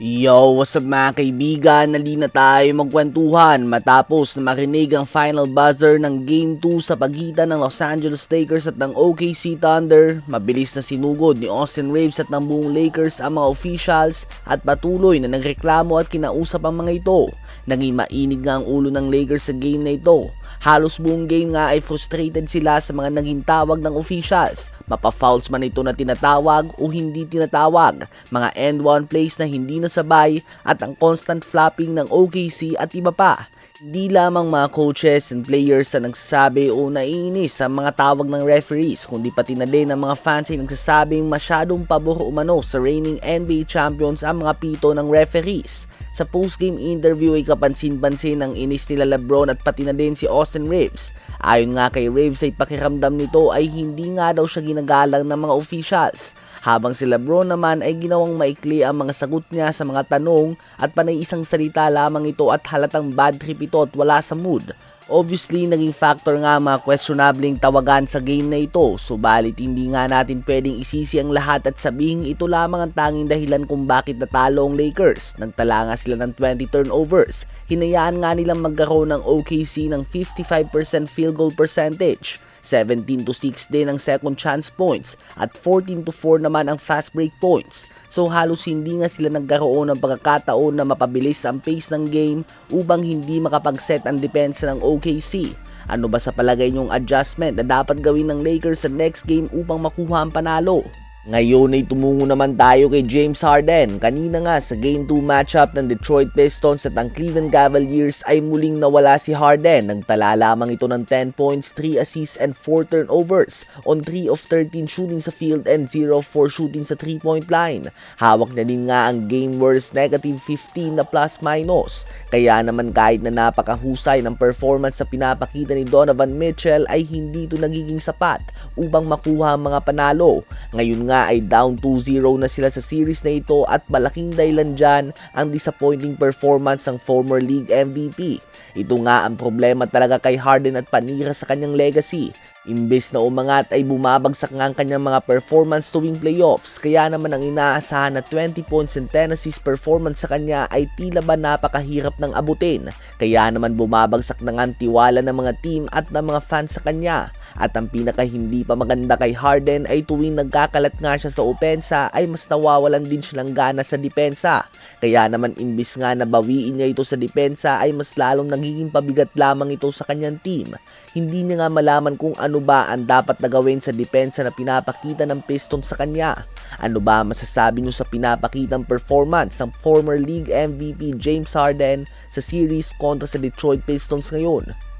Yo, what's up mga kaibigan? Nali na tayo magkwentuhan matapos na marinig ang final buzzer ng Game 2 sa pagitan ng Los Angeles Lakers at ng OKC Thunder. Mabilis na sinugod ni Austin Reaves at ng buong Lakers ang mga officials at patuloy na nagreklamo at kinausap ang mga ito. Naging mainig nga ang ulo ng Lakers sa game na ito. Halos buong game nga ay frustrated sila sa mga naging tawag ng officials. Mapa-fouls man ito na tinatawag o hindi tinatawag, mga end-one plays na hindi nasabay at ang constant flopping ng OKC at iba pa. Hindi lamang mga coaches and players na nagsasabi o naiinis sa mga tawag ng referees, kundi pati na din ang mga fans ay nagsasabing masyadong pabor umano sa reigning NBA champions ang mga pito ng referees. Sa post-game interview ay kapansin-pansin ang inis nila LeBron at pati na din si Austin Reaves. Ayon nga kay Reaves ay pakiramdam nito ay hindi nga daw siya ginagalang ng mga officials. Habang si LeBron naman ay ginawang maikli ang mga sagot niya sa mga tanong at panay isang salita lamang ito at halatang bad trip ito at wala sa mood. Obviously, naging factor nga mga questionabling tawagan sa game na ito, subalit hindi nga natin pwedeng isisi ang lahat at sabihin ito lamang ang tanging dahilan kung bakit natalo ang Lakers. Nagtala nga sila ng 20 turnovers, hinayaan nga nilang magkaroon ng OKC ng 55% field goal percentage. 17-6 din ang second chance points at 14-4 naman ang fast break points. So halos hindi nga sila nagkaroon ng pagkakataon na mapabilis ang pace ng game upang hindi makapag-set ang depensa ng OKC. Ano ba sa palagay niyong adjustment na dapat gawin ng Lakers sa next game upang makuha ang panalo? Ngayon ay tumungo naman tayo kay James Harden. Kanina nga sa Game 2 matchup ng Detroit Pistons at ang Cleveland Cavaliers ay muling nawala si Harden. Nagtala lamang ito ng 10 points, 3 assists and 4 turnovers on 3 of 13 shooting sa field and 0 of 4 shooting sa 3-point line. Hawak na din nga ang game worst negative 15 na plus-minus. Kaya naman kahit na napakahusay ng performance sa pinapakita ni Donovan Mitchell ay hindi ito nagiging sapat upang makuha ang mga panalo. Ngayon nga ay down 2-0 na sila sa series na ito at malaking dahilan dyan ang disappointing performance ng former league MVP. Ito nga ang problema talaga kay Harden at panira sa kanyang legacy. Imbes na umangat ay bumabagsak nga ang kanyang mga performance tuwing playoffs, kaya naman ang inaasahan na 20 points and 10 assists performance sa kanya ay tila ba napakahirap ng abutin. Kaya naman bumabagsak na nga ang tiwala ng mga team at ng mga fans sa kanya. At ang pinaka hindi pa maganda kay Harden ay tuwing nagkakalat nga siya sa opensa ay mas nawawalan din siya ng gana sa depensa. Kaya naman imbis nga na bawiin niya ito sa depensa ay mas lalong nagiging pabigat lamang ito sa kanyang team. Hindi niya nga malaman kung ano ba ang dapat na gawin sa depensa na pinapakita ng Pistons sa kanya. Ano ba masasabi niyo sa pinapakitang performance ng former league MVP James Harden sa series kontra sa Detroit Pistons ngayon?